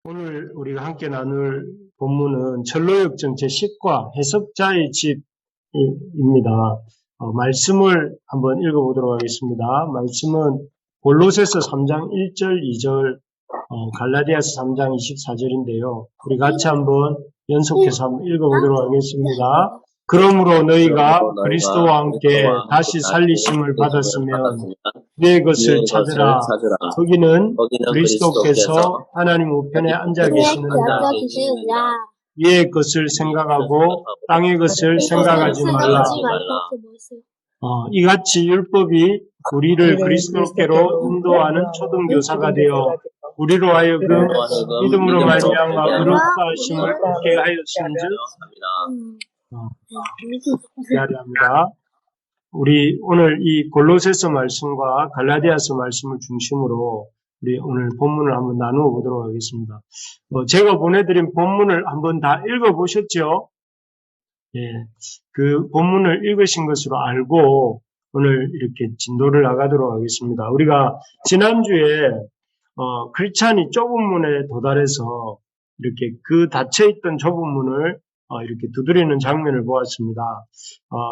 오늘 우리가 함께 나눌 본문은 철로역정 제10과 해석자의 집입니다. 말씀을 한번 읽어보도록 하겠습니다. 말씀은 골로새서 3장 1절, 2절, 갈라디아서 3장 24절인데요. 우리 같이 한번 연속해서 한번 읽어보도록 하겠습니다. 그러므로 너희가 그리스도와 함께 다시 살리심을 받았으면 네 것을 찾으라. 거기는 그리스도께서 하나님 우편에 앉아 계시느니라. 위의 것을 생각하고 땅의 것을 생각하지 말라. 이같이 율법이 우리를 그리스도께로 인도하는 초등교사가 되어 우리로 하여금 믿음으로 말미암아 의롭다 하심을 얻게 하였은즉 미안합니다. 우리 오늘 이 골로새서 말씀과 갈라디아서 말씀을 중심으로 우리 오늘 본문을 한번 나누어 보도록 하겠습니다. 제가 보내드린 본문을 한번 다 읽어보셨죠? 예, 그 본문을 읽으신 것으로 알고 오늘 이렇게 진도를 나가도록 하겠습니다. 우리가 지난주에 크리스찬이 좁은 문에 도달해서 이렇게 그 닫혀있던 좁은 문을 이렇게 두드리는 장면을 보았습니다.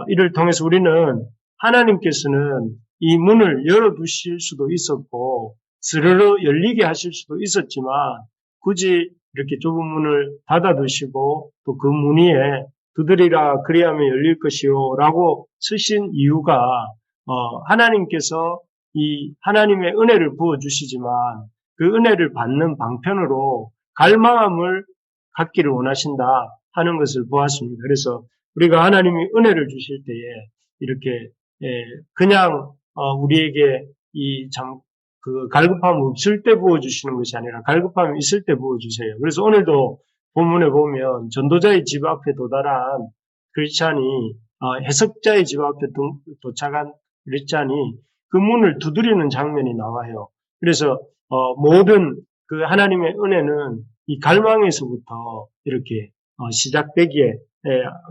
이를 통해서 우리는 하나님께서는 이 문을 열어두실 수도 있었고 스르르 열리게 하실 수도 있었지만 굳이 이렇게 좁은 문을 닫아두시고 또 그 문 위에 두드리라 그리하면 열릴 것이요 라고 쓰신 이유가 하나님께서 이 하나님의 은혜를 부어주시지만 그 은혜를 받는 방편으로 갈망함을 갖기를 원하신다 하는 것을 보았습니다. 그래서 우리가 하나님이 은혜를 주실 때에 이렇게 그냥 우리에게 이 그 갈급함 없을 때 부어주시는 것이 아니라 갈급함이 있을 때 부어주세요. 그래서 오늘도 본문에 보면 전도자의 집 앞에 도달한 크리스찬이 해석자의 집 앞에 도착한 크리스찬이 그 문을 두드리는 장면이 나와요. 그래서 모든 그 하나님의 은혜는 이 갈망에서부터 이렇게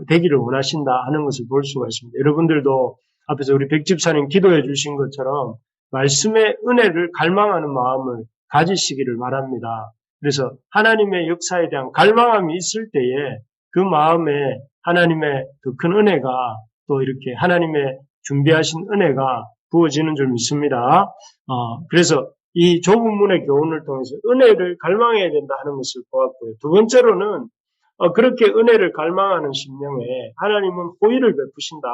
되기를 원하신다 하는 것을 볼 수가 있습니다. 여러분들도 앞에서 우리 백집사님 기도해 주신 것처럼 말씀의 은혜를 갈망하는 마음을 가지시기를 바랍니다. 그래서 하나님의 역사에 대한 갈망함이 있을 때에 그 마음에 하나님의 그 큰 은혜가 또 이렇게 하나님의 준비하신 은혜가 부어지는 줄 믿습니다. 그래서 이 좁은 문의 교훈을 통해서 은혜를 갈망해야 된다 하는 것을 보았고요. 두 번째로는 그렇게 은혜를 갈망하는 심령에 하나님은 호의를 베푸신다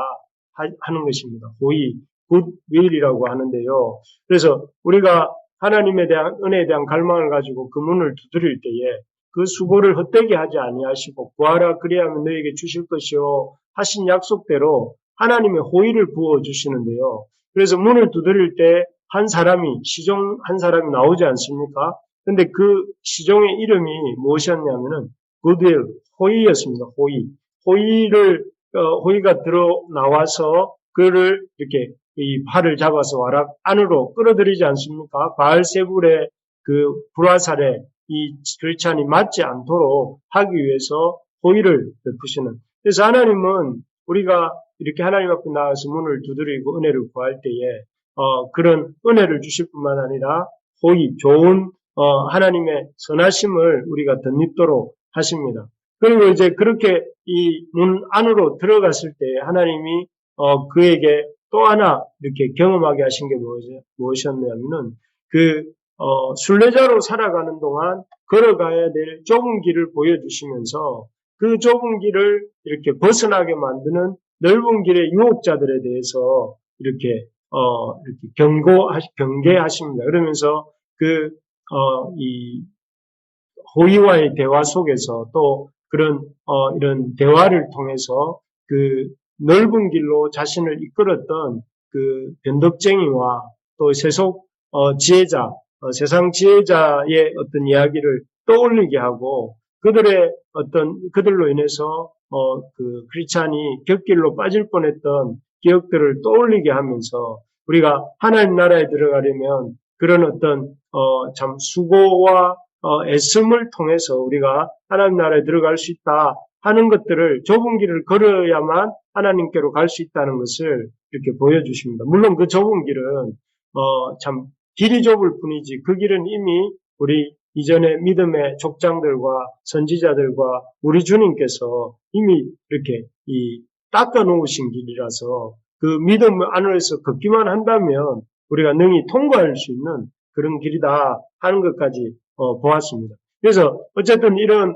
하는 것입니다. 호의, 굿윌이라고 하는데요. 그래서 우리가 하나님에 대한 은혜에 대한 갈망을 가지고 그 문을 두드릴 때에 그 수고를 헛되게 하지 아니하시고 구하라 그리하면 너에게 주실 것이요 하신 약속대로 하나님의 호의를 부어 주시는데요. 그래서 문을 두드릴 때 시종 한 사람이 나오지 않습니까? 근데 그 시종의 이름이 무엇이었냐면은 굿윌, 호의였습니다. 호의가 들어 나와서 그를 이렇게 이 팔을 잡아서 와락 안으로 끌어들이지 않습니까? 바알세불의 그 불화살에 이 크리스찬이 맞지 않도록 하기 위해서 호의를 베푸시는. 그래서 하나님은 우리가 이렇게 하나님 앞에 나와서 문을 두드리고 은혜를 구할 때에 그런 은혜를 주실 뿐만 아니라 호의, 좋은 하나님의 선하심을 우리가 덧입도록 하십니다. 그리고 이제 그렇게 이 문 안으로 들어갔을 때 하나님이 그에게 또 하나 이렇게 경험하게 하신 게 무엇이었냐면은 순례자로 살아가는 동안 걸어가야 될 좁은 길을 보여주시면서 그 좁은 길을 이렇게 벗어나게 만드는 넓은 길의 유혹자들에 대해서 이렇게 경계하십니다. 그러면서 이 호의와의 대화 속에서 또 이런 대화를 통해서 그 넓은 길로 자신을 이끌었던 그 변덕쟁이와 또 세상 지혜자의 어떤 이야기를 떠올리게 하고 그들로 인해서 그 크리스찬이 곁길로 빠질 뻔했던 기억들을 떠올리게 하면서 우리가 하나님 나라에 들어가려면 그런 어떤 참 수고와 애씀을 통해서 우리가 하나님 나라에 들어갈 수 있다 하는 것들을 좁은 길을 걸어야만 하나님께로 갈 수 있다는 것을 이렇게 보여주십니다. 물론 그 좁은 길은 참 길이 좁을 뿐이지 그 길은 이미 우리 이전에 믿음의 족장들과 선지자들과 우리 주님께서 이미 이렇게 닦아 놓으신 길이라서 그 믿음 안에서 걷기만 한다면 우리가 능히 통과할 수 있는 그런 길이다 하는 것까지 보았습니다. 그래서 어쨌든 이런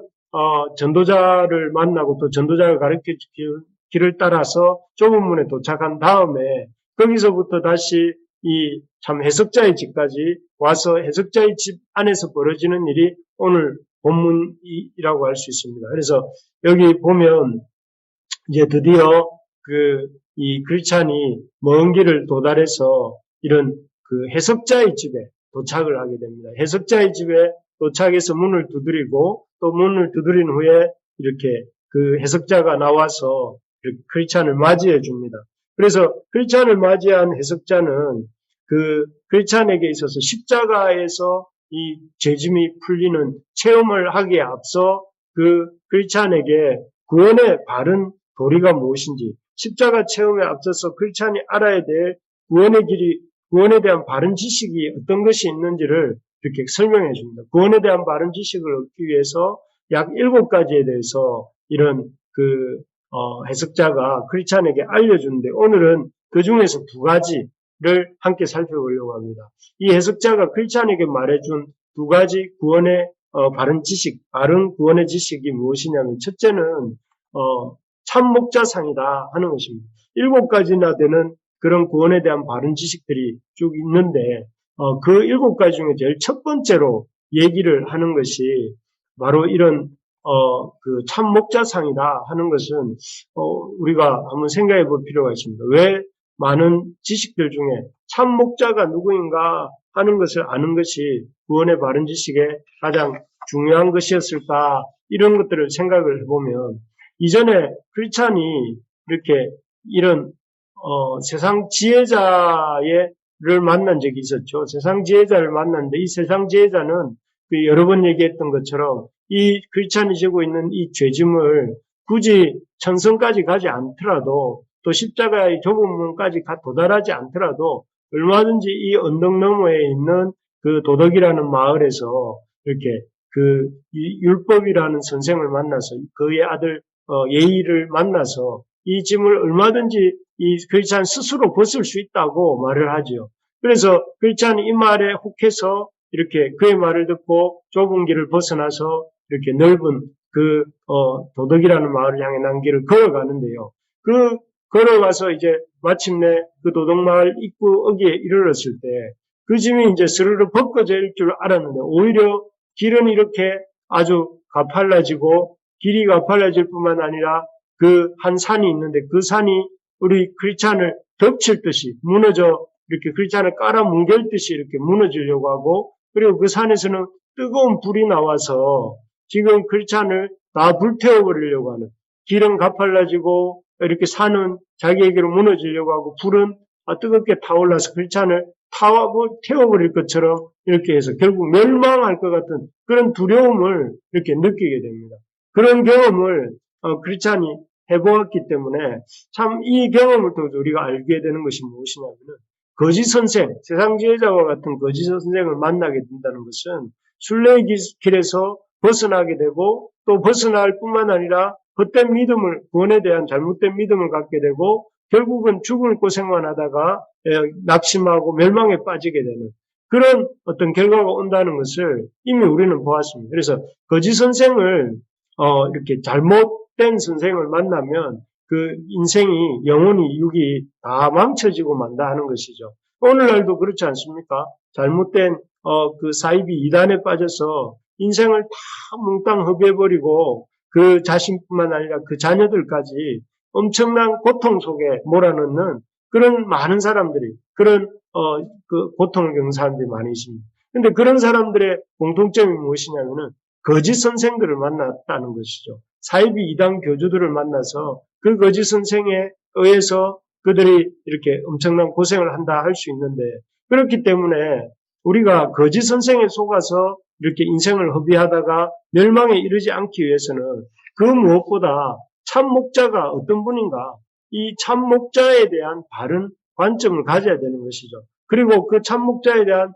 전도자를 만나고 또 전도자가 가르쳐 준 길을 따라서 좁은 문에 도착한 다음에 거기서부터 다시 이 참 해석자의 집까지 와서 해석자의 집 안에서 벌어지는 일이 오늘 본문이라고 할 수 있습니다. 그래서 여기 보면 이제 드디어 이 크리스찬이 먼 길을 도달해서 이런 그 해석자의 집에 도착을 하게 됩니다. 해석자의 집에 도착해서 문을 두드리고 또 문을 두드린 후에 이렇게 그 해석자가 나와서 크리스찬을 맞이해 줍니다. 그래서 크리스찬을 맞이한 해석자는 그 크리스찬에게 있어서 십자가에서 이 죄짐이 풀리는 체험을 하기에 앞서 그 크리스찬에게 구원의 바른 도리가 무엇인지 십자가 체험에 앞서서 크리스찬이 알아야 될 구원의 길이 구원에 대한 바른 지식이 어떤 것이 있는지를 이렇게 설명해 줍니다. 구원에 대한 바른 지식을 얻기 위해서 약 7가지에 대해서 이런 해석자가 크리스찬에게 알려주는데 오늘은 그 중에서 2가지를 함께 살펴보려고 합니다. 이 해석자가 크리스찬에게 말해준 2가지 구원의 바른 지식, 바른 구원의 지식이 무엇이냐면 첫째는 참목자상이다 하는 것입니다. 7가지나 되는 그런 구원에 대한 바른 지식들이 쭉 있는데 그 7가지 중에 제일 첫 번째로 얘기를 하는 것이 바로 이런 그 참목자상이다 하는 것은 우리가 한번 생각해 볼 필요가 있습니다. 왜 많은 지식들 중에 참목자가 누구인가 하는 것을 아는 것이 구원의 바른 지식의 가장 중요한 것이었을까 이런 것들을 생각을 해보면 이전에 크리스찬이 이렇게 이런 세상 지혜자를 만난 적이 있었죠. 세상 지혜자를 만났는데 이 세상 지혜자는 여러 번 얘기했던 것처럼 이 크리스찬이 지고 있는 이 죄짐을 굳이 천성까지 가지 않더라도 또 십자가의 좁은 문까지 도달하지 않더라도 얼마든지 이 언덕 너머에 있는 그 도덕이라는 마을에서 이렇게 그 율법이라는 선생을 만나서 그의 아들 예의를 만나서 이 짐을 얼마든지 이 크리스찬 스스로 벗을 수 있다고 말을 하죠. 그래서 크리스찬이 이 말에 혹해서 이렇게 그의 말을 듣고 좁은 길을 벗어나서 이렇게 넓은 도덕이라는 마을을 향해 난 길을 걸어가는데요. 걸어가서 이제 마침내 그 도덕마을 입구 어귀에 이르렀을 때 그 짐이 이제 스르르 벗겨질 줄 알았는데 오히려 길은 이렇게 아주 가팔라지고 길이 가팔라질 뿐만 아니라 그 한 산이 있는데 그 산이 우리 크리스찬을 덮칠 듯이 무너져 이렇게 크리스찬을 깔아뭉갤 듯이 이렇게 무너지려고 하고 그리고 그 산에서는 뜨거운 불이 나와서 지금 크리스찬을 다 불태워버리려고 하는 길은 가팔라지고 이렇게 산은 자기에게로 무너지려고 하고 불은 뜨겁게 타올라서 크리스찬을 태워버릴 것처럼 이렇게 해서 결국 멸망할 것 같은 그런 두려움을 이렇게 느끼게 됩니다. 그런 경험을 크리스찬이 해보았기 때문에 참 이 경험을 통해서 우리가 알게 되는 것이 무엇이냐면은 거짓 선생, 세상 지혜자와 같은 거짓 선생을 만나게 된다는 것은 순례의 길에서 벗어나게 되고 또 벗어날 뿐만 아니라 헛된 믿음을 구원에 대한 잘못된 믿음을 갖게 되고 결국은 죽을 고생만 하다가 낙심하고 멸망에 빠지게 되는 그런 어떤 결과가 온다는 것을 이미 우리는 보았습니다. 그래서 거짓 선생을 이렇게 잘못된 선생을 만나면 그 인생이 영혼이 육이 다 망쳐지고 만다 하는 것이죠. 오늘날도 그렇지 않습니까? 잘못된 그 사이비 이단에 빠져서 인생을 다 몽땅 허비해버리고 그 자신뿐만 아니라 그 자녀들까지 엄청난 고통 속에 몰아넣는 그런 많은 사람들이 그런 그 고통을 겪는 사람들이 많이 있습니다. 그런데 그런 사람들의 공통점이 무엇이냐면은 거짓 선생들을 만났다는 것이죠. 사이비 이단 교주들을 만나서 그 거짓 선생에 의해서 그들이 이렇게 엄청난 고생을 한다 할 수 있는데 그렇기 때문에 우리가 거짓 선생에 속아서 이렇게 인생을 허비하다가 멸망에 이르지 않기 위해서는 그 무엇보다 참 목자가 어떤 분인가 이 참 목자에 대한 바른 관점을 가져야 되는 것이죠. 그리고 그 참 목자에 대한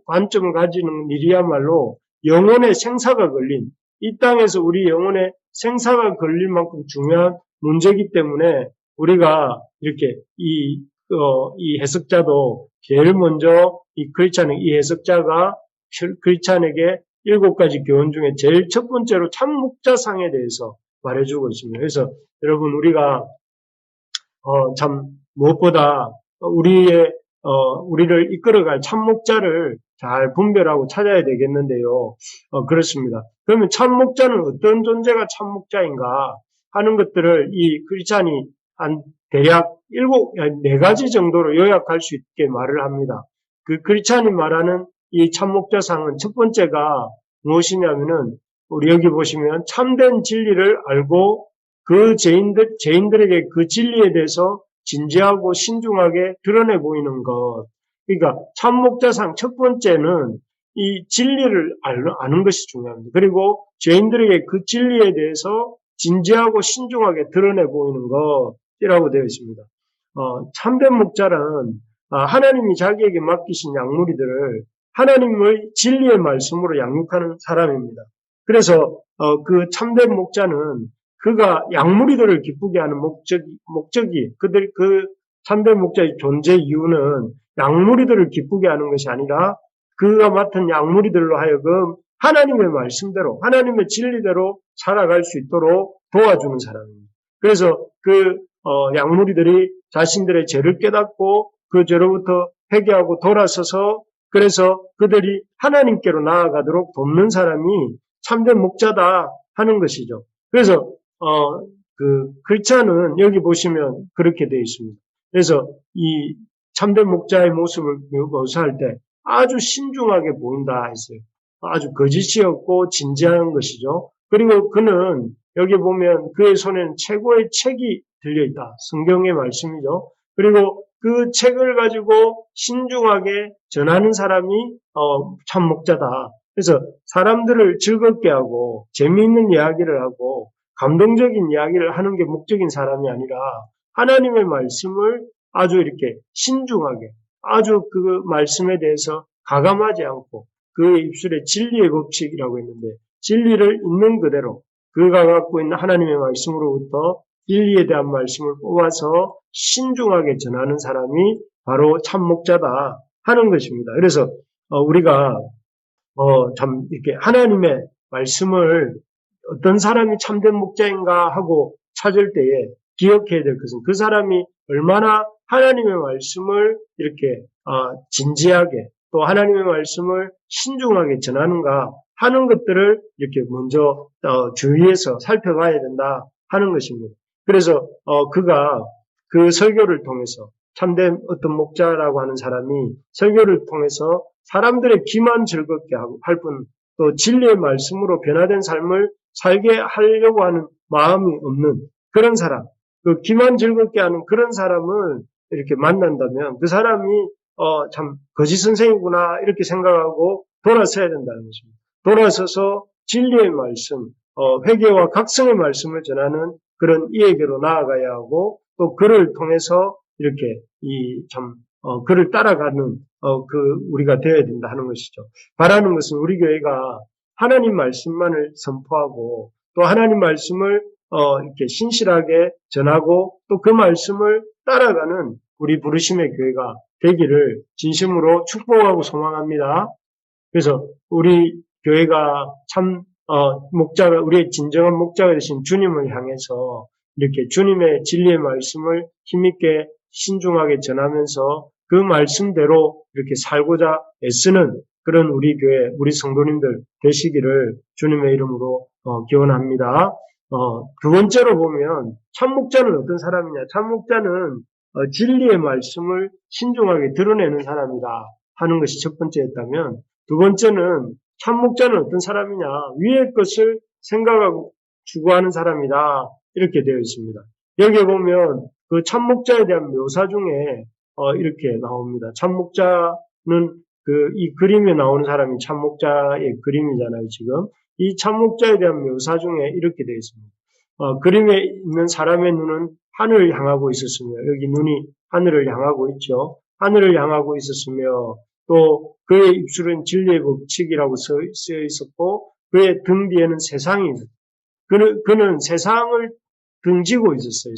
관점을 가지는 일이야말로 영혼의 생사가 걸린, 이 땅에서 우리 영혼의 생사가 걸릴 만큼 중요한 문제이기 때문에 우리가 이렇게 이 해석자도 제일 먼저 이 해석자가 크리스찬에게 7가지 교훈 중에 제일 첫 번째로 참목자상에 대해서 말해주고 있습니다. 그래서 여러분 우리가 참 무엇보다 우리를 이끌어갈 참목자를 잘 분별하고 찾아야 되겠는데요. 그렇습니다. 그러면 참목자는 어떤 존재가 참목자인가 하는 것들을 이 크리스찬이 한 대략 4가지 정도로 요약할 수 있게 말을 합니다. 그 크리스찬이 말하는 이 참목자상은 첫 번째가 무엇이냐면은 우리 여기 보시면 참된 진리를 알고 그 죄인들에게 그 진리에 대해서 진지하고 신중하게 드러내 보이는 것. 그러니까 참목자상 첫 번째는 이 진리를 아는 것이 중요합니다. 그리고 죄인들에게 그 진리에 대해서 진지하고 신중하게 드러내 보이는 것이라고 되어 있습니다. 참된 목자는 하나님이 자기에게 맡기신 양무리들을 하나님의 진리의 말씀으로 양육하는 사람입니다. 그래서 그 참된 목자는 그가 양무리들을 기쁘게 하는 목적이 그 참된 목자의 존재 이유는 양무리들을 기쁘게 하는 것이 아니라 그가 맡은 양무리들로 하여금 하나님의 말씀대로 하나님의 진리대로 살아갈 수 있도록 도와주는 사람입니다. 그래서 그 양무리들이 자신들의 죄를 깨닫고 그 죄로부터 회개하고 돌아서서 그래서 그들이 하나님께로 나아가도록 돕는 사람이 참된 목자다 하는 것이죠. 그래서 그 크리스찬은 여기 보시면 그렇게 되어 있습니다. 그래서 이 참된 목자의 모습을 묘사할 때 아주 신중하게 보인다 했어요. 아주 거짓이 없고 진지한 것이죠. 그리고 그는 여기 보면 그의 손에는 최고의 책이 들려있다. 성경의 말씀이죠. 그리고 그 책을 가지고 신중하게 전하는 사람이 참 목자다. 그래서 사람들을 즐겁게 하고 재미있는 이야기를 하고 감동적인 이야기를 하는 게 목적인 사람이 아니라 하나님의 말씀을 아주 이렇게 신중하게 아주 그 말씀에 대해서 가감하지 않고 그의 입술에 진리의 법칙이라고 했는데 진리를 있는 그대로 그가 갖고 있는 하나님의 말씀으로부터 진리에 대한 말씀을 뽑아서 신중하게 전하는 사람이 바로 참목자다 하는 것입니다. 그래서 우리가 참 이렇게 하나님의 말씀을 어떤 사람이 참된 목자인가 하고 찾을 때에 기억해야 될 것은 그 사람이 얼마나 하나님의 말씀을 이렇게 진지하게 또 하나님의 말씀을 신중하게 전하는가 하는 것들을 이렇게 먼저 주의해서 살펴봐야 된다 하는 것입니다. 그래서 그가 그 설교를 통해서 참된 어떤 목자라고 하는 사람이 설교를 통해서 사람들의 귀만 즐겁게 할 뿐 또 진리의 말씀으로 변화된 삶을 살게 하려고 하는 마음이 없는 그런 사람, 그 귀만 즐겁게 하는 그런 사람을 이렇게 만난다면 그 사람이 참 거짓 선생이구나 이렇게 생각하고 돌아서야 된다는 것입니다. 돌아서서 진리의 말씀, 회개와 각성의 말씀을 전하는 그런 이에게로 나아가야 하고 또 그를 통해서 이렇게 그를 따라가는 우리가 되어야 된다 하는 것이죠. 바라는 것은 우리 교회가 하나님 말씀만을 선포하고 또 하나님 말씀을 이렇게 신실하게 전하고 또 그 말씀을 따라가는 우리 부르심의 교회가 되기를 진심으로 축복하고 소망합니다. 그래서 우리 교회가 참 우리의 진정한 목자가 되신 주님을 향해서 이렇게 주님의 진리의 말씀을 힘있게 신중하게 전하면서 그 말씀대로 이렇게 살고자 애쓰는 그런 우리 교회, 우리 성도님들 되시기를 주님의 이름으로 기원합니다. 두 번째로 보면 참목자는 어떤 사람이냐? 참목자는 진리의 말씀을 신중하게 드러내는 사람이다 하는 것이 첫 번째였다면 두 번째는 참목자는 어떤 사람이냐? 위의 것을 생각하고 추구하는 사람이다 이렇게 되어 있습니다. 여기에 보면 그 참목자에 대한 묘사 중에 이렇게 나옵니다. 참목자는 이 그림에 나오는 사람이 참목자의 그림이잖아요, 지금. 이 참목자에 대한 묘사 중에 이렇게 되어 있습니다. 그림에 있는 사람의 눈은 하늘을 향하고 있었으며, 여기 눈이 하늘을 향하고 있죠. 하늘을 향하고 있었으며, 또 그의 입술은 진리의 법칙이라고 쓰여 있었고 그의 등 뒤에는 세상이 그는 세상을 등지고 있었어요.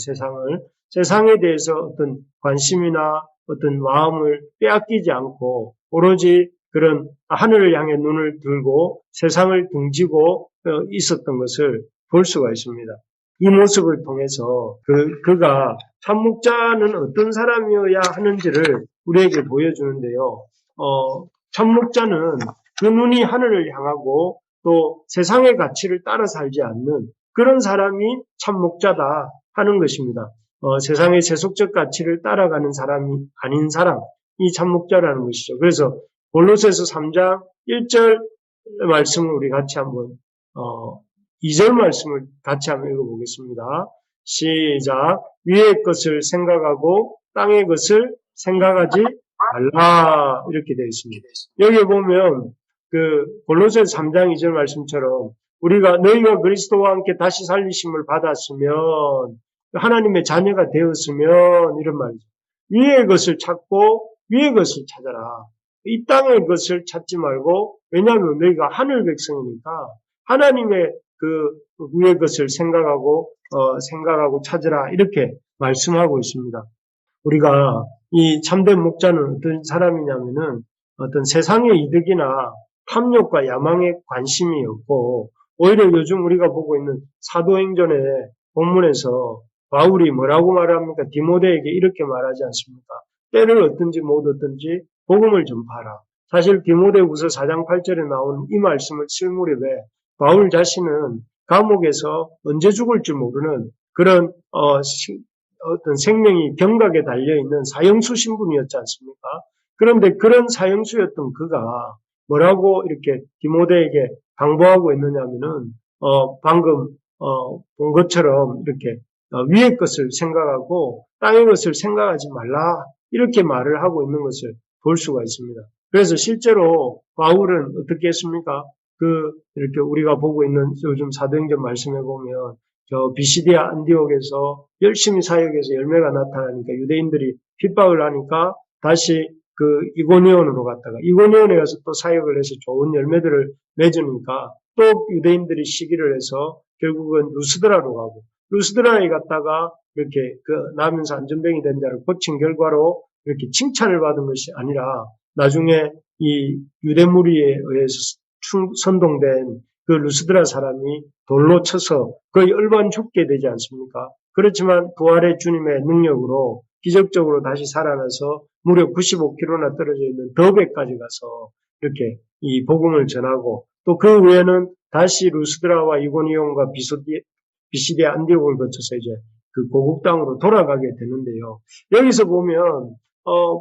세상에 대해서 어떤 관심이나 어떤 마음을 빼앗기지 않고 오로지 그런 하늘을 향해 눈을 들고 세상을 등지고 있었던 것을 볼 수가 있습니다. 이 모습을 통해서 그가 참목자는 어떤 사람이어야 하는지를 우리에게 보여주는데요. 참목자는 그 눈이 하늘을 향하고 또 세상의 가치를 따라 살지 않는 그런 사람이 참목자다 하는 것입니다. 세상의 세속적 가치를 따라가는 사람이 아닌 사람이 참목자라는 것이죠. 그래서 골로새서 3장 1절 말씀을 우리 같이 한번 2절 말씀을 같이 한번 읽어보겠습니다. 시작. 위의 것을 생각하고 땅의 것을 생각하지 말라 이렇게 되어 있습니다. 여기 보면 골로새서 3장 2절 말씀처럼 우리가 너희가 그리스도와 함께 다시 살리심을 받았으면 하나님의 자녀가 되었으면 이런 말이죠. 위의 것을 찾고 위의 것을 찾아라. 이 땅의 것을 찾지 말고 왜냐하면 너희가 하늘 백성이니까 하나님의 위의 것을 생각하고 찾으라 이렇게 말씀하고 있습니다. 우리가 이 참된 목자는 어떤 사람이냐면은 어떤 세상의 이득이나 탐욕과 야망에 관심이 없고 오히려 요즘 우리가 보고 있는 사도행전의 본문에서 바울이 뭐라고 말합니까? 디모데에게 이렇게 말하지 않습니까? 때를 얻든지 못 얻든지 복음을 전파하라. 사실 디모데후서 4장 8절에 나온 이 말씀을 쓸 무렵에 바울 자신은 감옥에서 언제 죽을지 모르는 그런 어떤 생명이 경각에 달려있는 사형수 신분이었지 않습니까? 그런데 그런 사형수였던 그가 뭐라고 이렇게 디모데에게 당부하고 있느냐면은 방금 본 것처럼 이렇게 위의 것을 생각하고 땅의 것을 생각하지 말라 이렇게 말을 하고 있는 것을 볼 수가 있습니다. 그래서 실제로 바울은 어떻게 했습니까? 이렇게 우리가 보고 있는 요즘 사도행전 말씀해 보면 비시디아 안디옥에서 열심히 사역해서 열매가 나타나니까 유대인들이 핍박을 하니까 다시 이고니온으로 갔다가 이고니온에 가서 또 사역을 해서 좋은 열매들을 맺으니까 또 유대인들이 시기를 해서 결국은 루스드라로 가고 루스드라에 갔다가 이렇게 나면서 안전병이 된 자를 고친 결과로 이렇게 칭찬을 받은 것이 아니라 나중에 이 유대 무리에 의해서 선동된 그 루스드라 사람이 돌로 쳐서 거의 얼반 죽게 되지 않습니까? 그렇지만 부활의 주님의 능력으로 기적적으로 다시 살아나서 무려 95km나 떨어져 있는 더베까지 가서 이렇게 이 복음을 전하고 또 그 외에는 다시 루스드라와 이고니온과 비시디아 안디옥을 거쳐서 이제 그 고국 땅으로 돌아가게 되는데요. 여기서 보면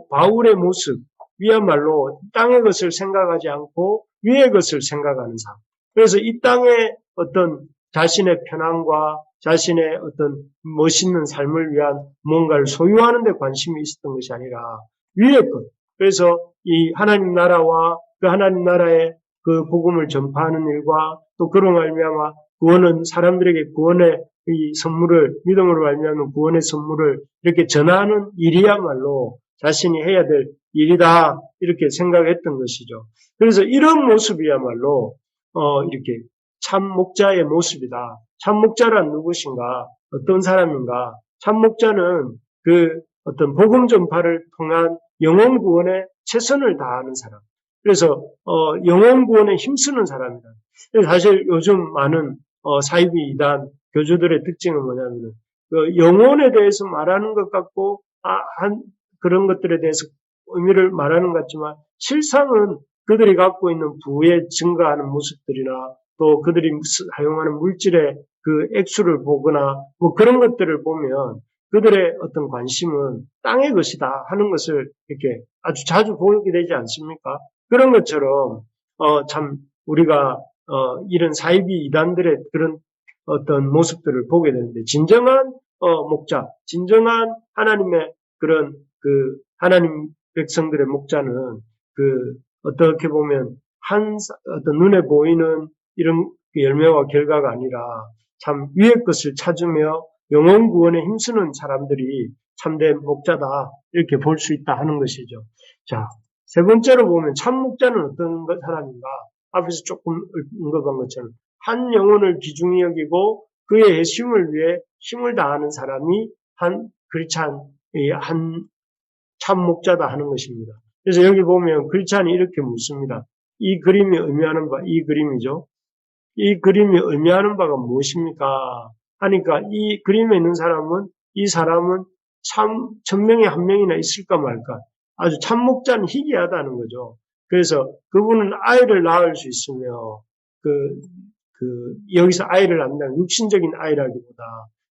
바울의 모습 위야말로 땅의 것을 생각하지 않고 위의 것을 생각하는 삶. 그래서 이 땅의 어떤 자신의 편안과 자신의 어떤 멋있는 삶을 위한 뭔가를 소유하는 데 관심이 있었던 것이 아니라 위의 것. 그래서 이 하나님 나라와 그 하나님 나라의 그 복음을 전파하는 일과 또 그로 말미암아 구원은 사람들에게 구원의 이 선물을 믿음으로 말미암은 구원의 선물을 이렇게 전하는 일이야말로 자신이 해야 될 일이다 이렇게 생각했던 것이죠. 그래서 이런 모습이야말로 이렇게 참 목자의 모습이다. 참 목자란 누구신가? 어떤 사람인가? 참 목자는 어떤 복음 전파를 통한 영혼 구원에 최선을 다하는 사람. 그래서 영혼 구원에 힘쓰는 사람이다. 사실 요즘 많은 사이비 이단 교주들의 특징은 뭐냐면 영혼에 대해서 말하는 것 같고 그런 것들에 대해서 의미를 말하는 것 같지만 실상은 그들이 갖고 있는 부에 증가하는 모습들이나 또 그들이 사용하는 물질의 그 액수를 보거나 뭐 그런 것들을 보면 그들의 어떤 관심은 땅의 것이다 하는 것을 이렇게 아주 자주 보게 되지 않습니까? 그런 것처럼 참 우리가 이런 사이비 이단들의 그런 어떤 모습들을 보게 되는데 진정한 목자, 진정한 하나님의 그런 하나님 백성들의 목자는 어떻게 보면 어떤 눈에 보이는 이런 열매와 결과가 아니라 참 위의 것을 찾으며 영혼 구원에 힘쓰는 사람들이 참된 목자다 이렇게 볼 수 있다 하는 것이죠. 자, 세 번째로 보면 참목자는 어떤 사람인가? 앞에서 조금 언급한 것처럼 한 영혼을 귀중히 여기고 그의 핵심을 위해 힘을 다하는 사람이 한 참목자다 하는 것입니다. 그래서 여기 보면 크리스찬이 이렇게 묻습니다. 이 그림이 의미하는 바, 이 그림이죠. 이 그림이 의미하는 바가 무엇입니까? 하니까 이 그림에 있는 사람은, 이 사람은 참 1000명에 한 명이나 있을까 말까. 아주 참목자는 희귀하다는 거죠. 그래서 그분은 아이를 낳을 수 있으며, 여기서 아이를 낳는다는 육신적인 아이라기보다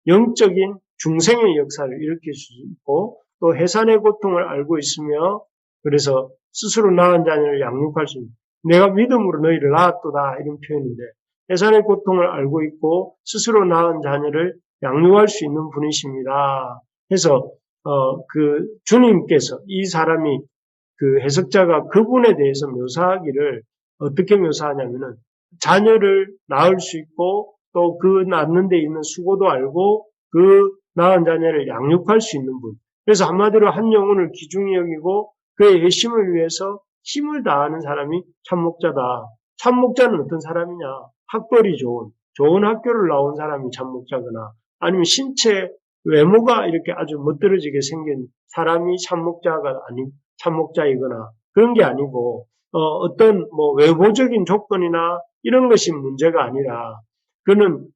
영적인 중생의 역사를 일으킬 수 있고, 또 해산의 고통을 알고 있으며, 그래서 스스로 낳은 자녀를 양육할 수 있는, 내가 믿음으로 너희를 낳았도다, 이런 표현인데, 해산의 고통을 알고 있고, 스스로 낳은 자녀를 양육할 수 있는 분이십니다. 해서, 주님께서 이 사람이 그 해석자가 그분에 대해서 묘사하기를 어떻게 묘사하냐면은, 자녀를 낳을 수 있고, 또 그 낳는 데 있는 수고도 알고, 그 낳은 자녀를 양육할 수 있는 분. 그래서 한마디로 한 영혼을 귀중히 여기고 그의 회심을 위해서 힘을 다하는 사람이 참목자다. 참목자는 어떤 사람이냐? 학벌이 좋은 학교를 나온 사람이 참목자거나 아니면 신체 외모가 이렇게 아주 멋들어지게 생긴 사람이 참목자이거나 그런 게 아니고 어떤 외모적인 조건이나 이런 것이 문제가 아니라 그는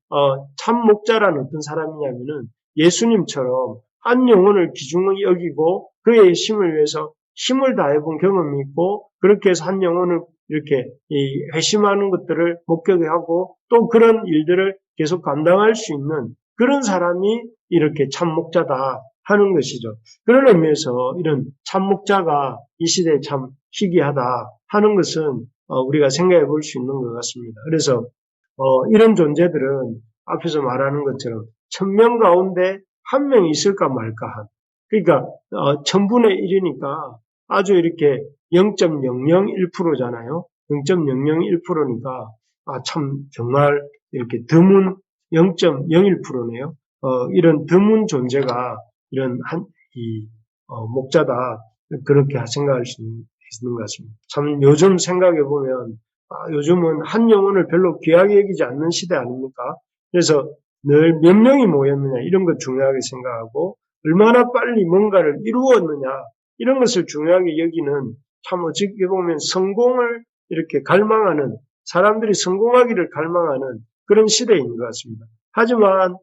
참목자란 어떤 사람이냐면은 예수님처럼 한 영혼을 귀중히 여기고 그의 힘을 위해서 힘을 다해본 경험이 있고 그렇게 해서 한 영혼을 이렇게 회심하는 것들을 목격하고 또 그런 일들을 계속 감당할 수 있는 그런 사람이 이렇게 참목자다 하는 것이죠. 그런 의미에서 이런 참목자가 이 시대에 참 희귀하다 하는 것은 우리가 생각해 볼 수 있는 것 같습니다. 그래서 이런 존재들은 앞에서 말하는 것처럼 1000명 가운데 한 명이 있을까 말까 한. 그러니까 1000분의 1이니까 아주 이렇게 0.001%잖아요. 0.001%니까 참 정말 이렇게 드문 0.01%네요. 이런 드문 존재가 이런 목자다 그렇게 생각할 수 있는 것 같습니다. 참 요즘 생각해 보면 요즘은 한 영혼을 별로 귀하게 여기지 않는 시대 아닙니까? 그래서 늘 몇 명이 모였느냐 이런 것 중요하게 생각하고 얼마나 빨리 뭔가를 이루었느냐 이런 것을 중요하게 여기는 참 어떻게 보면 성공을 이렇게 갈망하는 사람들이 성공하기를 갈망하는 그런 시대인 것 같습니다. 하지만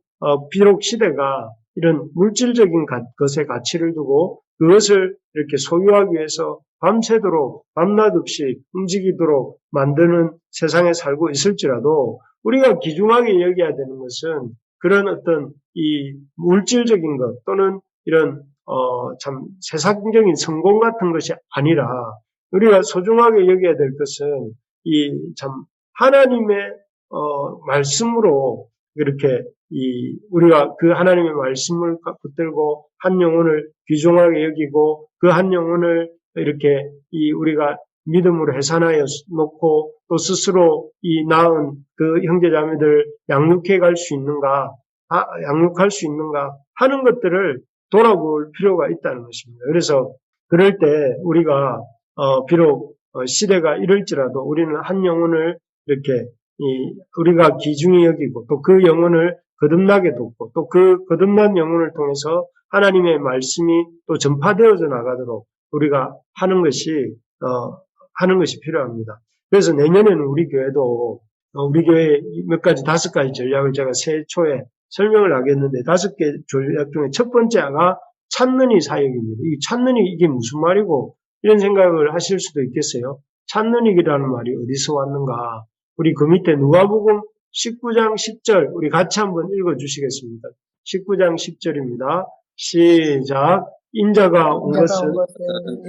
비록 시대가 이런 물질적인 것에 가치를 두고 그것을 이렇게 소유하기 위해서 밤새도록 밤낮 없이 움직이도록 만드는 세상에 살고 있을지라도 우리가 귀중하게 여겨야 되는 것은 그런 어떤 이 물질적인 것 또는 이런 참 세상적인 성공 같은 것이 아니라 우리가 소중하게 여겨야 될 것은 이 참 하나님의 말씀으로 이렇게 우리가 그 하나님의 말씀을 붙들고 한 영혼을 귀중하게 여기고 그 한 영혼을 이렇게 우리가 믿음으로 해산하여 놓고 또 스스로 낳은 그 형제자매들 양육할 수 있는가 하는 것들을 돌아볼 필요가 있다는 것입니다. 그래서 그럴 때 우리가 비록 시대가 이럴지라도 우리는 한 영혼을 이렇게 우리가 귀중히 여기고 또 그 영혼을 거듭나게 돕고 또 그 거듭난 영혼을 통해서 하나님의 말씀이 또 전파되어져 나가도록 우리가 하는 것이 필요합니다. 그래서 내년에는 우리 교회도 우리 교회 몇 가지 5가지 전략을 제가 새해 초에 설명을 하겠는데 5개 전략 중에 첫 번째가 찾는 이 사역입니다. 이 찾는 이 이게 무슨 말이고 이런 생각을 하실 수도 있겠어요. 찾는 이라는 말이 어디서 왔는가? 우리 그 밑에 누가복음 19장 10절 우리 같이 한번 읽어주시겠습니다. 19장 10절입니다. 시작. 인자가 온 것은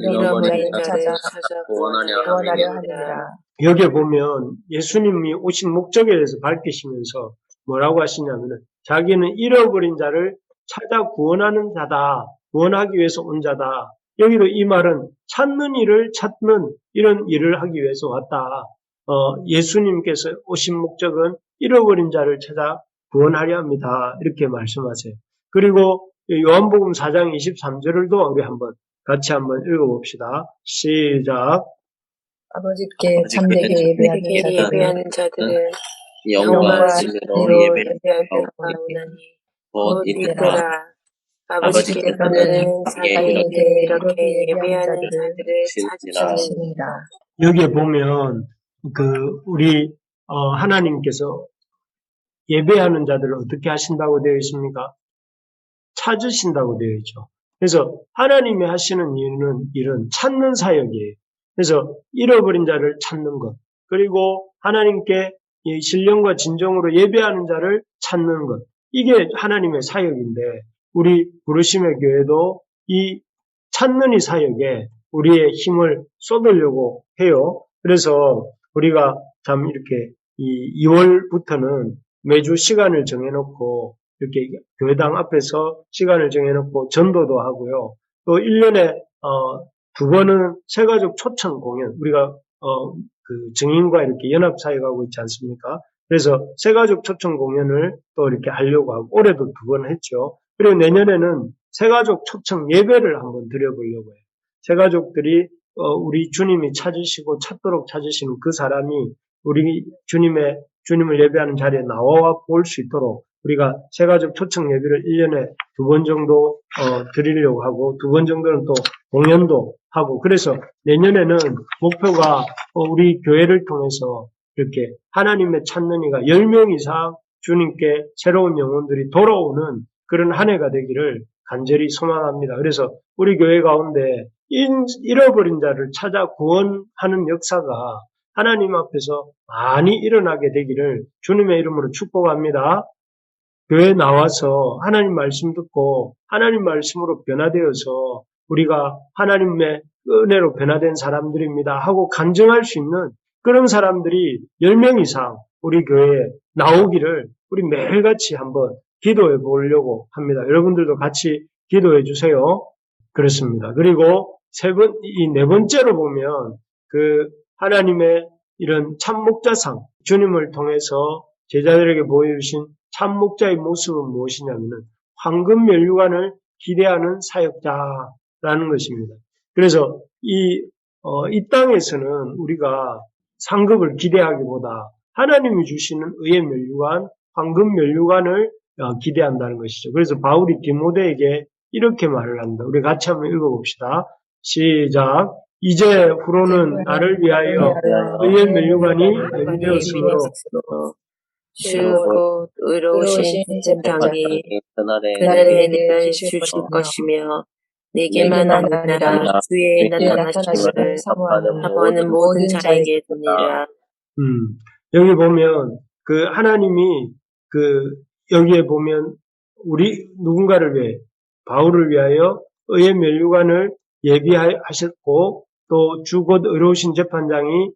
잃어버린 자를 찾아 구원하려 함이라. 여기에 보면 예수님이 오신 목적에 대해서 밝히시면서 뭐라고 하시냐면은 자기는 잃어버린 자를 찾아 구원하는 자다. 구원하기 위해서 온 자다. 여기도 이 말은 찾는 일을 찾는 이런 일을 하기 위해서 왔다. 예수님께서 오신 목적은 잃어버린 자를 찾아 구원하려 합니다. 이렇게 말씀하세요. 그리고 요한복음 4장 23절을도 우리 한번 같이 한번 읽어봅시다. 시작. 아버지께 참되게 예배하는 자들은 영과 영과 진리로 진리로 예배하오니 곧 이때라. 아버지께서는 자기에게 이렇게 예배하는 자들을 찾으시니라. 찾으십니다. 여기에 보면 우리 하나님께서 예배하는 자들을 어떻게 하신다고 되어 있습니까? 찾으신다고 되어 있죠. 그래서 하나님이 하시는 일은 찾는 사역이에요. 그래서 잃어버린 자를 찾는 것, 그리고 하나님께 신령과 진정으로 예배하는 자를 찾는 것, 이게 하나님의 사역인데 우리 부르심의 교회도 이 찾는 이 사역에 우리의 힘을 쏟으려고 해요. 그래서 우리가 참 이렇게 이 2월부터는 매주 시간을 정해놓고 이렇게 교회당 앞에서 시간을 정해놓고 전도도 하고요. 또 1년에 2번은 새가족 초청 공연, 우리가 증인과 이렇게 연합사역하고 있지 않습니까? 그래서 새가족 초청 공연을 또 이렇게 하려고 하고 올해도 2번 했죠. 그리고 내년에는 새가족 초청 예배를 한번 드려보려고 해요. 새가족들이 우리 주님이 찾으시고 찾도록 찾으시는 그 사람이 우리 주님을 예배하는 자리에 나와 볼 수 있도록 우리가 새가족 초청 예배를 1년에 2번 정도 드리려고 하고 2번 정도는 또 공연도 하고, 그래서 내년에는 목표가 우리 교회를 통해서 이렇게 하나님의 찾는 이가 10명 이상 주님께 새로운 영혼들이 돌아오는 그런 한 해가 되기를 간절히 소망합니다. 그래서 우리 교회 가운데 잃어버린 자를 찾아 구원하는 역사가 하나님 앞에서 많이 일어나게 되기를 주님의 이름으로 축복합니다. 교회에 나와서 하나님 말씀 듣고 하나님 말씀으로 변화되어서 우리가 하나님의 은혜로 변화된 사람들입니다 하고 간증할 수 있는 그런 사람들이 10명 이상 우리 교회에 나오기를 우리 매일같이 한번 기도해 보려고 합니다. 여러분들도 같이 기도해 주세요. 그렇습니다. 그리고 네 번째로 보면 하나님의 이런 참목자상, 주님을 통해서 제자들에게 보여주신 참목자의 모습은 무엇이냐면은 황금 면류관을 기대하는 사역자라는 것입니다. 그래서 이 땅에서는 우리가 상급을 기대하기보다 하나님이 주시는 의의 면류관, 황금 면류관을 기대한다는 것이죠. 그래서 바울이 디모데에게 이렇게 말을 한다. 우리 같이 한번 읽어봅시다. 시작. 이제 후로는 나를 위하여 의의 면류관이 연비되었으므로 주 의로우신 재판장이 그날에 내가 주실 것이며 내게만 아니라 주의 나타나심을 사모하는 모든 자에게 도니라. 여기 보면 하나님이 여기에 보면 우리 누군가를 위해 바울을 위하여 의의 면류관을 예비하셨고 또 주 곧 의로우신 재판장이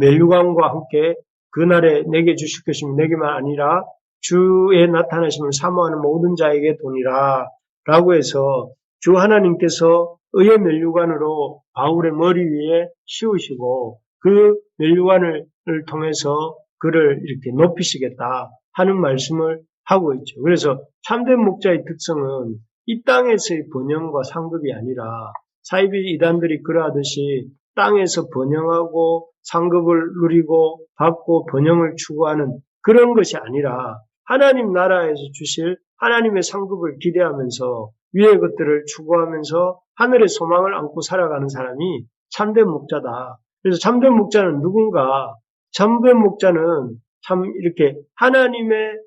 면류관과 함께 그날에 내게 주실 것이며 내게만 아니라 주의 나타나심을 사모하는 모든 자에게 도니라 라고 해서 주 하나님께서 의의 면류관으로 바울의 머리 위에 씌우시고 그 면류관을 통해서 그를 이렇게 높이시겠다 하는 말씀을 하고 있죠. 그래서 참된 목자의 특성은 이 땅에서의 번영과 상급이 아니라 사이비 이단들이 그러하듯이 땅에서 번영하고 상급을 누리고 받고 번영을 추구하는 그런 것이 아니라 하나님 나라에서 주실 하나님의 상급을 기대하면서 위의 것들을 추구하면서 하늘의 소망을 안고 살아가는 사람이 참된 목자다. 그래서 참된 목자는 누군가? 참된 목자는 참 이렇게 하나님의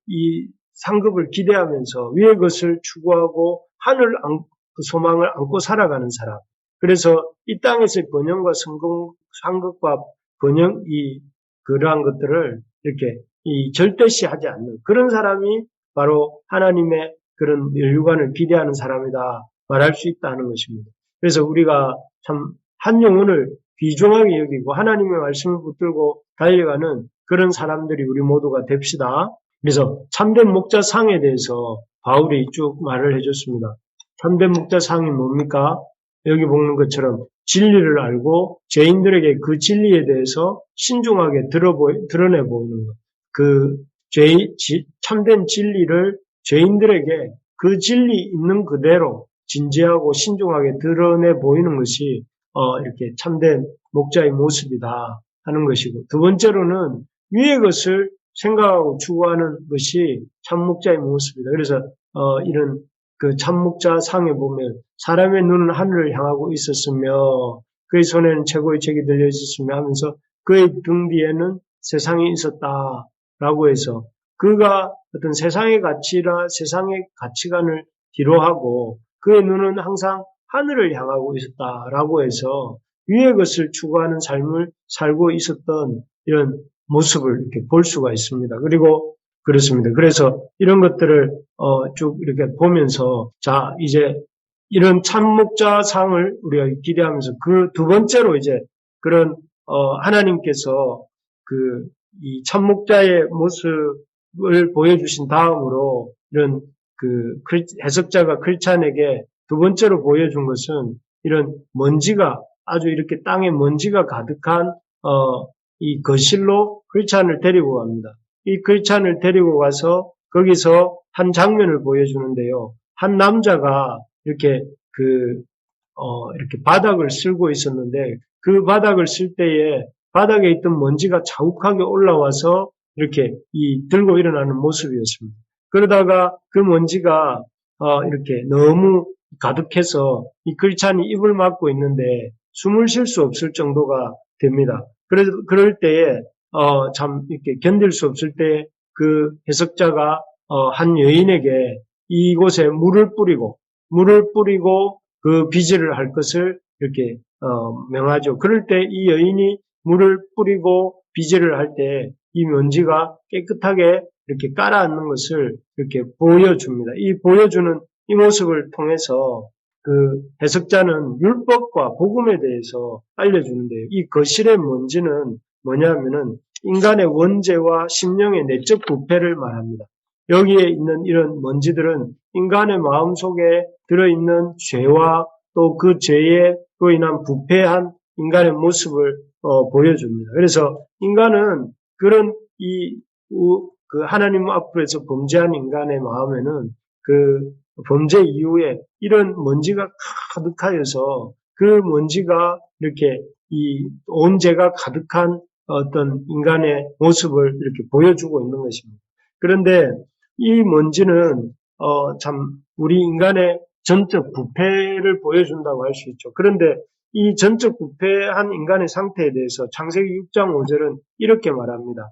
이 상급을 기대하면서 위의 것을 추구하고 하늘 소망을 안고 살아가는 사람. 그래서 이 땅에서의 번영과 상급과 번영, 그러한 것들을 이렇게 절대시하지 않는 그런 사람이 바로 하나님의 그런 면류관을 기대하는 사람이다 말할 수 있다는 것입니다. 그래서 우리가 참 한 영혼을 귀중하게 여기고 하나님의 말씀을 붙들고 달려가는 그런 사람들이 우리 모두가 됩시다. 그래서 참된 목자상에 대해서 바울이 쭉 말을 해줬습니다. 참된 목자상이 뭡니까? 여기 보는 것처럼 진리를 알고 죄인들에게 그 진리에 대해서 신중하게 드러내 보이는 것. 참된 진리를 죄인들에게 그 진리 있는 그대로 진지하고 신중하게 드러내 보이는 것이 이렇게 참된 목자의 모습이다 하는 것이고, 두 번째로는 위의 것을 생각하고 추구하는 것이 참 목자의 모습이다. 그래서 이런 그 참 목자 상에 보면 사람의 눈은 하늘을 향하고 있었으며 그의 손에는 최고의 책이 들려 있었으며 하면서 그의 등 뒤에는 세상이 있었다라고 해서 그가 어떤 세상의 가치나 세상의 가치관을 뒤로하고 그의 눈은 항상 하늘을 향하고 있었다라고 해서 위의 것을 추구하는 삶을 살고 있었던 이런 모습을 이렇게 볼 수가 있습니다. 그리고 그렇습니다. 그래서 이런 것들을 쭉 이렇게 보면서 자 이제 이런 참목자상을 우리가 기대하면서 그 두 번째로 이제 그런 하나님께서 그 이 참목자의 모습을 보여주신 다음으로 이런 그 해석자가 크리스찬에게 두 번째로 보여준 것은 이런 먼지가 아주 이렇게 땅에 먼지가 가득한 이 거실로 크리스찬을 데리고 갑니다. 이 크리스찬을 데리고 가서 거기서 한 장면을 보여주는데요. 한 남자가 이렇게 이렇게 바닥을 쓸고 있었는데 그 바닥을 쓸 때에 바닥에 있던 먼지가 자욱하게 올라와서 이렇게 들고 일어나는 모습이었습니다. 그러다가 그 먼지가 이렇게 너무 가득해서 이 크리스찬이 입을 막고 있는데 숨을 쉴 수 없을 정도가 됩니다. 그럴 때에 참 이렇게 견딜 수 없을 때 그 해석자가 한 여인에게 이곳에 물을 뿌리고 그 비질을 할 것을 이렇게 명하죠. 그럴 때 이 여인이 물을 뿌리고 비질을 할 때 이 먼지가 깨끗하게 이렇게 깔아앉는 것을 이렇게 보여줍니다. 이 보여주는 이 모습을 통해서 그 해석자는 율법과 복음에 대해서 알려주는데요. 이 거실의 먼지는 뭐냐면은 인간의 원죄와 심령의 내적 부패를 말합니다. 여기에 있는 이런 먼지들은 인간의 마음속에 들어있는 죄와 또 그 죄로 인한 부패한 인간의 모습을 보여줍니다. 그래서 인간은 그런 그 하나님 앞에서 범죄한 인간의 마음에는 그 범죄 이후에 이런 먼지가 가득하여서 그 먼지가 이렇게 온 죄가 가득한 어떤 인간의 모습을 이렇게 보여주고 있는 것입니다. 그런데 이 먼지는 참 우리 인간의 전적 부패를 보여준다고 할 수 있죠. 그런데 이 전적 부패한 인간의 상태에 대해서 창세기 6장 5절은 이렇게 말합니다.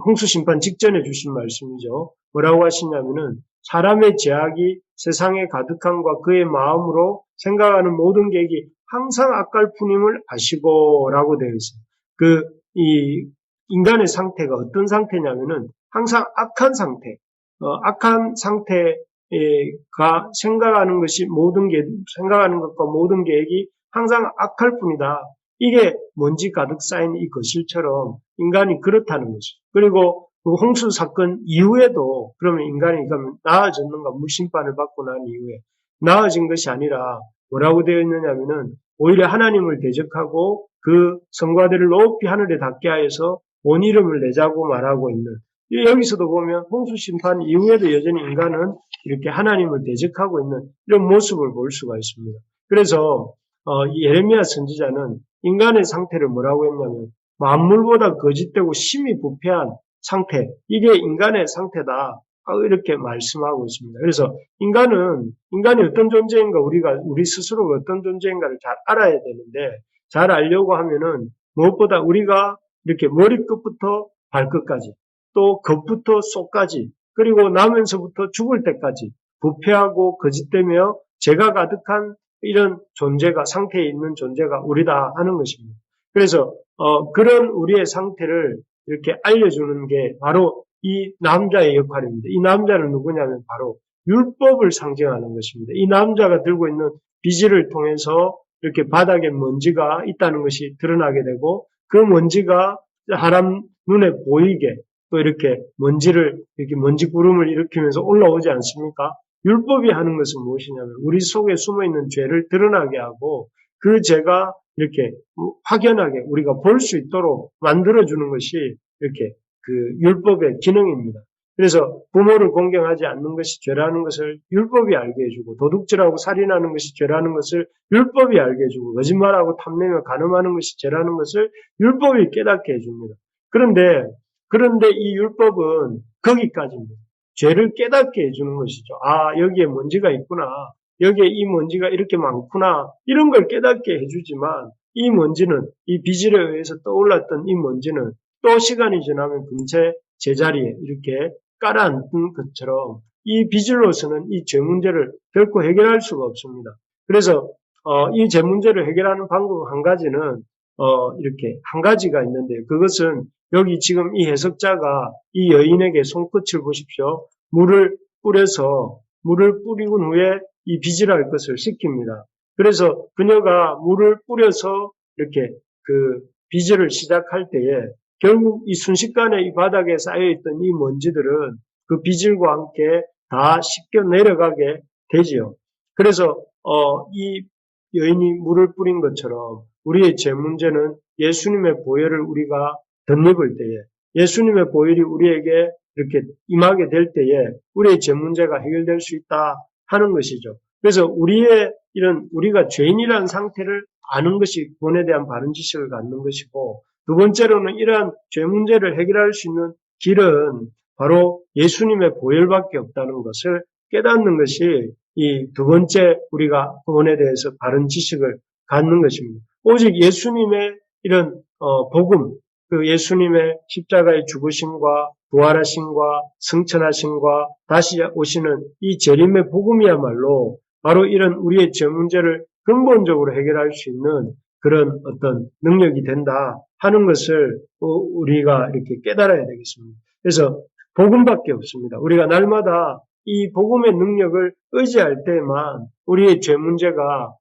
홍수 심판 직전에 주신 말씀이죠. 뭐라고 하시냐면은 사람의 죄악이 세상에 가득함과 그의 마음으로 생각하는 모든 계획이 항상 악할 뿐임을 아시고라고 되어 있어요. 이 인간의 상태가 어떤 상태냐면은 항상 악한 상태, 악한 상태가 생각하는 것과 모든 계획이 항상 악할 뿐이다. 이게 먼지 가득 쌓인 이 거실처럼 인간이 그렇다는 것이죠. 그리고 그 홍수 사건 이후에도 그러면 인간이 나아졌는가? 물심판을 받고 난 이후에 나아진 것이 아니라 뭐라고 되어 있느냐면은 오히려 하나님을 대적하고 그 성과들을 높이 하늘에 닿게 하여서 온 이름을 내자고 말하고 있는 여기서도 보면 홍수 심판 이후에도 여전히 인간은 이렇게 하나님을 대적하고 있는 이런 모습을 볼 수가 있습니다. 그래서 예레미야 선지자는 인간의 상태를 뭐라고 했냐면 만물보다 거짓되고 심히 부패한 상태, 이게 인간의 상태다 이렇게 말씀하고 있습니다. 그래서 인간이 어떤 존재인가, 우리 스스로가 어떤 존재인가를 잘 알아야 되는데, 잘 알려고 하면은 무엇보다 우리가 이렇게 머리끝부터 발끝까지 또 겉부터 속까지 그리고 나면서부터 죽을 때까지 부패하고 거짓되며 죄가 가득한 이런 존재가, 상태에 있는 존재가 우리다 하는 것입니다. 그래서 그런 우리의 상태를 이렇게 알려주는 게 바로 이 남자의 역할입니다. 이 남자는 누구냐면 바로 율법을 상징하는 것입니다. 이 남자가 들고 있는 비질을 통해서 이렇게 바닥에 먼지가 있다는 것이 드러나게 되고 그 먼지가 사람 눈에 보이게 또 이렇게 먼지 구름을 일으키면서 올라오지 않습니까? 율법이 하는 것은 무엇이냐면 우리 속에 숨어있는 죄를 드러나게 하고 그 죄가 이렇게 확연하게 우리가 볼 수 있도록 만들어주는 것이 이렇게 그 율법의 기능입니다. 그래서 부모를 공경하지 않는 것이 죄라는 것을 율법이 알게 해주고, 도둑질하고 살인하는 것이 죄라는 것을 율법이 알게 해주고, 거짓말하고 탐내며 간음하는 것이 죄라는 것을 율법이 깨닫게 해줍니다. 그런데 이 율법은 거기까지입니다. 죄를 깨닫게 해주는 것이죠. 아, 여기에 먼지가 있구나. 여기에 이 먼지가 이렇게 많구나. 이런 걸 깨닫게 해주지만, 이 먼지는, 이 비질에 의해서 떠올랐던 이 먼지는 또 시간이 지나면 금세 제자리에 이렇게 깔아앉은 것처럼 이 비질로서는 이 죄 문제를 결코 해결할 수가 없습니다. 그래서 이 죄 문제를 해결하는 방법 한 가지는 이렇게 한 가지가 있는데, 그것은 여기 지금 이 해석자가 이 여인에게 손끝을 보십시오. 물을 뿌리고 후에 이 비질할 것을 시킵니다. 그래서 그녀가 물을 뿌려서 이렇게 그 비질을 시작할 때에 결국 이 순식간에 이 바닥에 쌓여있던 이 먼지들은 그 비질과 함께 다 씻겨 내려가게 되지요. 그래서 이 여인이 물을 뿌린 것처럼 우리의 죄 문제는 예수님의 보혈을 우리가 덧입을 때에, 예수님의 보혈이 우리에게 이렇게 임하게 될 때에 우리의 죄 문제가 해결될 수 있다 하는 것이죠. 그래서 우리가 죄인이라는 상태를 아는 것이 구원에 대한 바른 지식을 갖는 것이고, 두 번째로는 이러한 죄 문제를 해결할 수 있는 길은 바로 예수님의 보혈밖에 없다는 것을 깨닫는 것이 이 두 번째 우리가 구원에 대해서 바른 지식을 갖는 것입니다. 오직 예수님의 이런 복음, 그 예수님의 십자가의 죽으심과 부활하심과 승천하심과 다시 오시는 이 재림의 복음이야말로 바로 이런 우리의 죄 문제를 근본적으로 해결할 수 있는 그런 어떤 능력이 된다 하는 것을 우리가 이렇게 깨달아야 되겠습니다. 그래서 복음밖에 없습니다. 우리가 날마다 이 복음의 능력을 의지할 때만 우리의 죄 문제가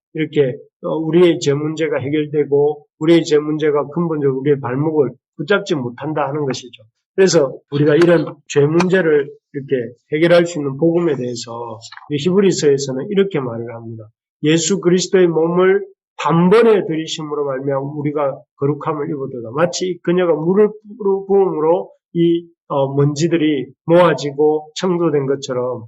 우리의 죄 문제가 해결되고 우리의 죄 문제가 근본적으로 우리의 발목을 붙잡지 못한다 하는 것이죠. 그래서 우리가 이런 죄 문제를 이렇게 해결할 수 있는 복음에 대해서 히브리서에서는 이렇게 말을 합니다. 예수 그리스도의 몸을 단번에 들이심으로 말미암아 우리가 거룩함을 입어도다. 마치 그녀가 물을 부음으로 이 먼지들이 모아지고 청소된 것처럼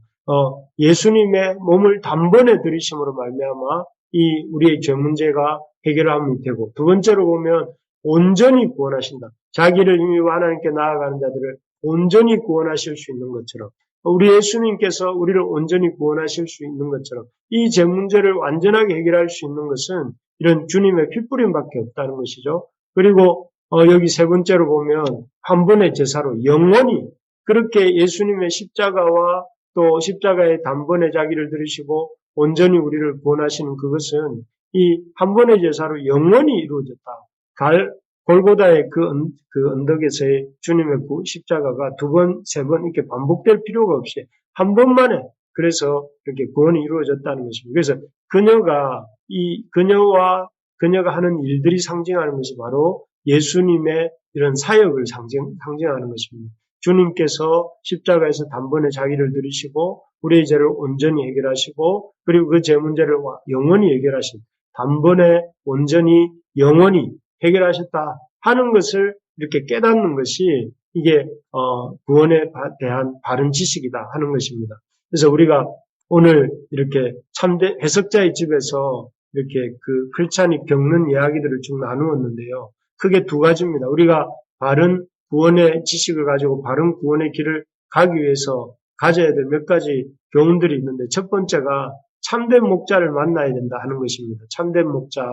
예수님의 몸을 단번에 들이심으로 말미암아 이 우리의 죄 문제가 해결함이 되고, 두 번째로 보면 온전히 구원하신다. 자기를 힘입어 하나님께 나아가는 자들을 온전히 구원하실 수 있는 것처럼, 우리 예수님께서 우리를 온전히 구원하실 수 있는 것처럼 이 죄 문제를 완전하게 해결할 수 있는 것은 이런 주님의 핏부림밖에 없다는 것이죠. 그리고 여기 세 번째로 보면 한 번의 제사로 영원히 그렇게 예수님의 십자가와 또 십자가의 단번에 자기를 들으시고 온전히 우리를 구원하시는 그것은 이 한 번의 제사로 영원히 이루어졌다. 골고다의 그 언덕에서의 주님의 십자가가 두 번, 세 번 이렇게 반복될 필요가 없이 한 번만에 그래서 이렇게 구원이 이루어졌다는 것입니다. 그래서 그녀가 하는 일들이 상징하는 것이 바로 예수님의 이런 사역을 상징하는 것입니다. 주님께서 십자가에서 단번에 자기를 들이시고 우리의 죄를 온전히 해결하시고 그리고 그 죄 문제를 영원히 해결하신, 단번에 온전히 영원히 해결하셨다 하는 것을 이렇게 깨닫는 것이 이게 구원에 대한 바른 지식이다 하는 것입니다. 그래서 우리가 오늘 이렇게 참된 해석자의 집에서 이렇게 그 크리스찬이 겪는 이야기들을 쭉 나누었는데요. 크게 두 가지입니다. 우리가 바른 구원의 지식을 가지고 바른 구원의 길을 가기 위해서 가져야 될 몇 가지 교훈들이 있는데, 첫 번째가 참된 목자를 만나야 된다 하는 것입니다. 참된 목자.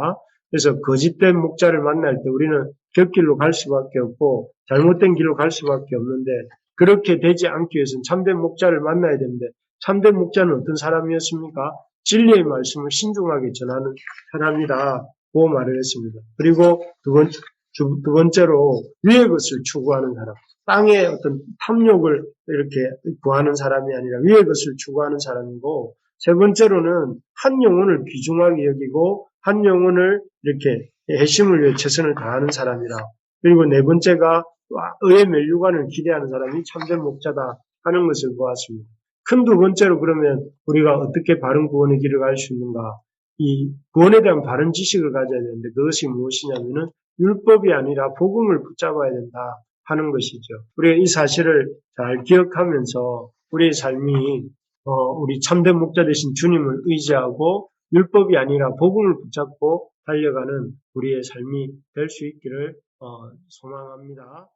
그래서 거짓된 목자를 만날 때 우리는 곁길로 갈 수밖에 없고 잘못된 길로 갈 수밖에 없는데, 그렇게 되지 않기 위해서는 참된 목자를 만나야 되는데, 참된 목자는 어떤 사람이었습니까? 진리의 말씀을 신중하게 전하는 사람이라고 말을 했습니다. 그리고 두 번째로 위의 것을 추구하는 사람. 땅의 어떤 탐욕을 이렇게 구하는 사람이 아니라 위의 것을 추구하는 사람이고, 세 번째로는 한 영혼을 귀중하게 여기고 한 영혼을 이렇게 회심을 위해 최선을 다하는 사람이라. 그리고 네 번째가 의의 면류관을 기대하는 사람이 참된 목자다 하는 것을 보았습니다. 큰 두 번째로 그러면 우리가 어떻게 바른 구원의 길을 갈 수 있는가? 이 구원에 대한 바른 지식을 가져야 되는데, 그것이 무엇이냐면은 율법이 아니라 복음을 붙잡아야 된다 하는 것이죠. 우리가 이 사실을 잘 기억하면서 우리의 삶이 우리 참된 목자 되신 주님을 의지하고 율법이 아니라 복음을 붙잡고 달려가는 우리의 삶이 될 수 있기를 소망합니다.